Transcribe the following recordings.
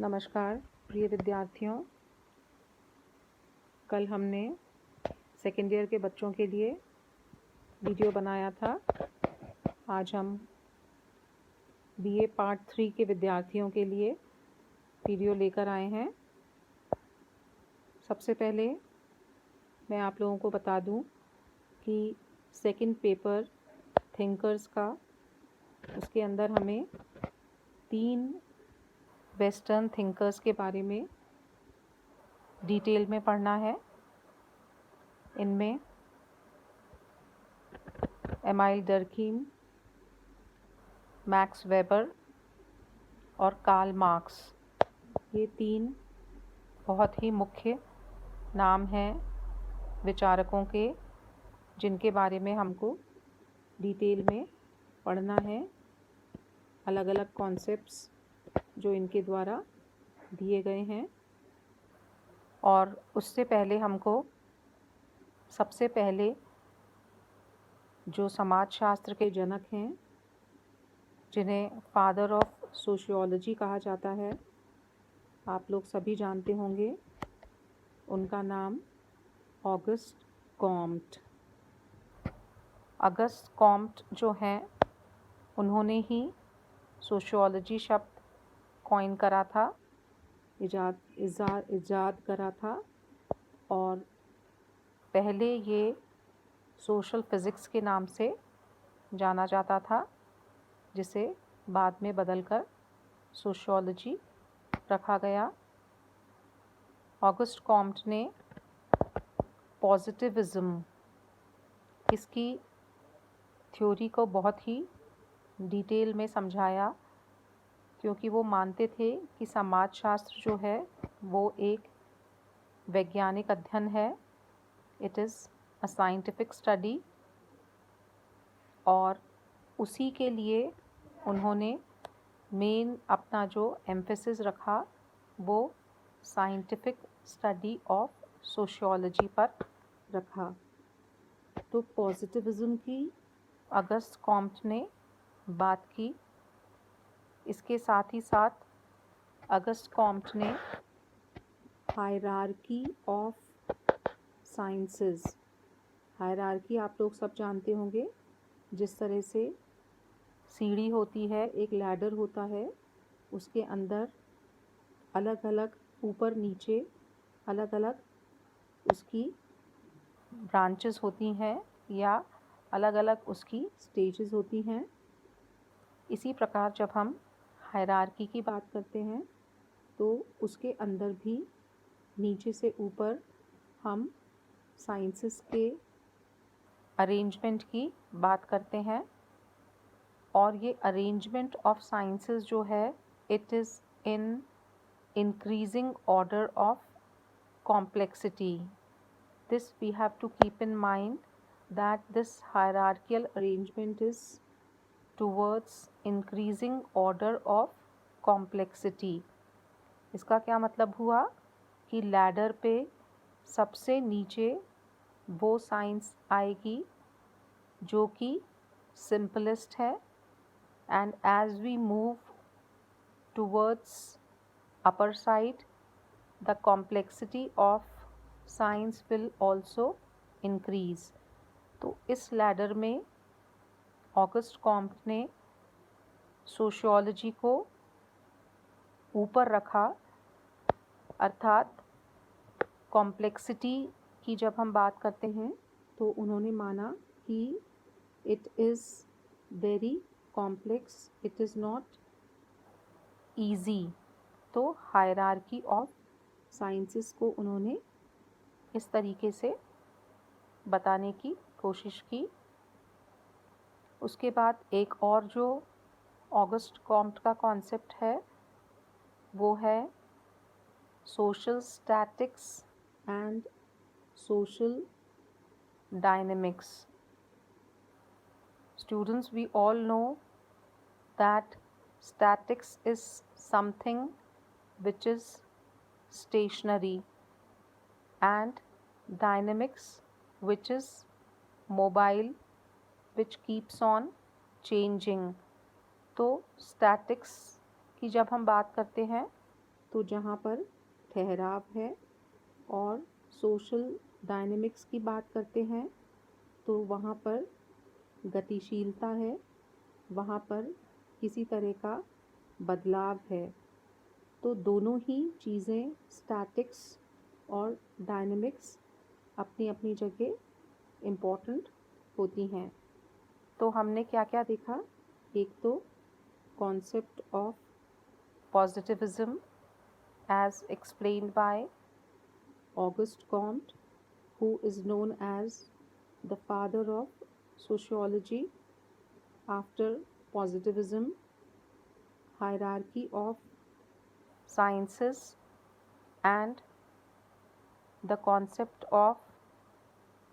नमस्कार प्रिय विद्यार्थियों। कल हमने सेकेंड ईयर के बच्चों के लिए वीडियो बनाया था। आज हम बीए पार्ट 3 के विद्यार्थियों के लिए वीडियो लेकर आए हैं। सबसे पहले मैं आप लोगों को बता दूं कि सेकंड पेपर थिंकर्स का, उसके अंदर हमें 3 वेस्टर्न थिंकर्स के बारे में डिटेल में पढ़ना है। इनमें एमाइल डर्कीम, मैक्स वेबर और कार्ल मार्क्स, ये 3 बहुत ही मुख्य नाम हैं विचारकों के, जिनके बारे में हमको डिटेल में पढ़ना है। अलग अलग कॉन्सेप्ट्स जो इनके द्वारा दिए गए हैं। और उससे पहले हमको सबसे पहले जो समाजशास्त्र के जनक हैं, जिन्हें फादर ऑफ सोशियोलॉजी कहा जाता है, आप लोग सभी जानते होंगे, उनका नाम ऑगस्ट कॉम्ट। ऑगस्ट कॉम्ट जो हैं, उन्होंने ही सोशियोलॉजी शब्द कॉइन करा था, इजाद करा था। और पहले ये सोशल फिज़िक्स के नाम से जाना जाता था, जिसे बाद में बदलकर सोशियोलॉजी रखा गया। ऑगस्ट कॉम्ट ने पॉजिटिविज़्म, इसकी थ्योरी को बहुत ही डिटेल में समझाया, क्योंकि वो मानते थे कि समाजशास्त्र जो है वो एक वैज्ञानिक अध्ययन है। It is a scientific study. और उसी के लिए उन्होंने मेन अपना जो एम्फेसिस रखा वो साइंटिफिक स्टडी ऑफ सोशियोलॉजी पर रखा। तो पॉजिटिविज़्म की ऑगस्ट कॉम्ट ने बात की। इसके साथ ही साथ ऑगस्ट कॉम्ट ने हायरार्की ऑफ साइंसेस, हायरार्की आप लोग सब जानते होंगे, जिस तरह से सीढ़ी होती है, एक लैडर होता है, उसके अंदर अलग अलग ऊपर नीचे अलग अलग उसकी ब्रांचेस होती हैं या अलग अलग उसकी स्टेजेस होती हैं। इसी प्रकार जब हम हायरार्की की बात करते हैं तो उसके अंदर भी नीचे से ऊपर हम साइंसेस के अरेंजमेंट की बात करते हैं। और ये अरेंजमेंट ऑफ साइंसेस जो है, it is in increasing order of complexity. This we have to keep in mind that this hierarchical arrangement is towards increasing order of complexity. इसका क्या मतलब हुआ कि लैडर पे सबसे नीचे वो साइंस आएगी जो कि सिंपलेस्ट है, and as we move towards upper side the complexity of science will also increase. तो इस लैडर में ऑगस्ट कॉम्ट ने सोशियोलॉजी को ऊपर रखा, अर्थात कॉम्प्लेक्सिटी की जब हम बात करते हैं तो उन्होंने माना कि it is very complex, it is not easy. तो हायरार्की ऑफ साइंसेस को उन्होंने इस तरीके से बताने की कोशिश की। उसके बाद एक और जो ऑगस्ट कॉम्ट का कॉन्सेप्ट है वो है social statics and social dynamics. Students, we all know that statics is something which is stationary and dynamics which is mobile, which keeps on changing. तो statics की जब हम बात करते हैं तो जहाँ पर ठहराव है, और सोशल डायनेमिक्स की बात करते हैं तो वहाँ पर गतिशीलता है, वहाँ पर किसी तरह का बदलाव है। तो दोनों ही चीज़ें, स्टैटिक्स और डायनेमिक्स, अपनी अपनी जगह इम्पॉर्टेंट होती हैं। तो हमने क्या क्या देखा? एक तो concept of positivism as explained by Auguste Comte, who is known as the father of sociology. After positivism, hierarchy of sciences and the concept of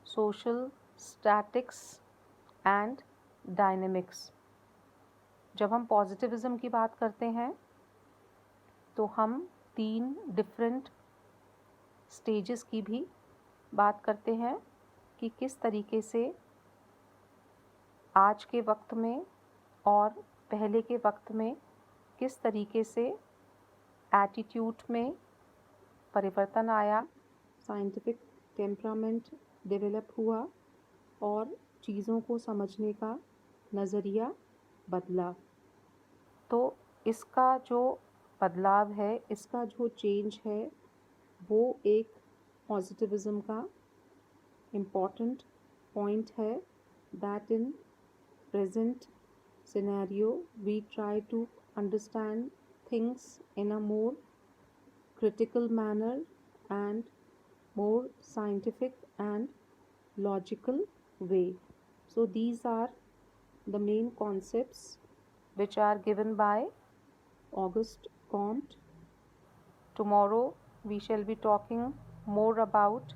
social statics and dynamics. जब हम पॉजिटिविज्म की बात करते हैं तो हम 3 डिफरेंट स्टेजेस की भी बात करते हैं कि किस तरीके से आज के वक्त में और पहले के वक्त में किस तरीके से एटीट्यूड में परिवर्तन आया, साइंटिफिक टेम्परामेंट डेवलप हुआ और चीज़ों को समझने का नज़रिया बदला। तो इसका जो बदलाव है, इसका जो चेंज है, वो एक पॉजिटिविज्म का इम्पॉर्टेंट पॉइंट है। That in present scenario we try to understand things in a more critical manner and more scientific and logical way. So these are the main concepts which are given by Auguste Comte. Tomorrow we shall be talking more about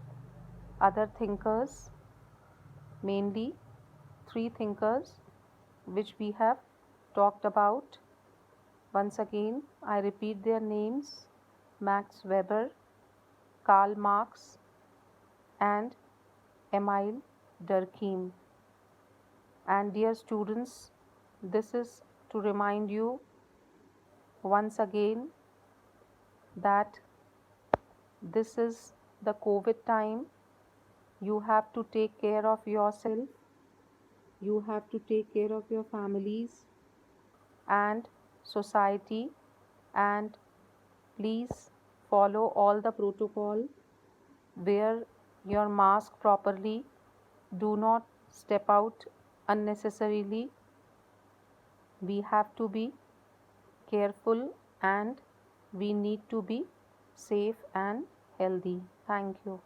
other thinkers, mainly 3 thinkers which we have talked about. Once again, I repeat their names: Max Weber, Karl Marx, and Emile Durkheim. And dear students, this is to remind you once again that this is the COVID time. You have to take care of yourself. You have to take care of your families and society, and please follow all the protocol. Wear your mask properly. Do not step out unnecessarily. We have to be careful and we need to be safe and healthy. Thank you.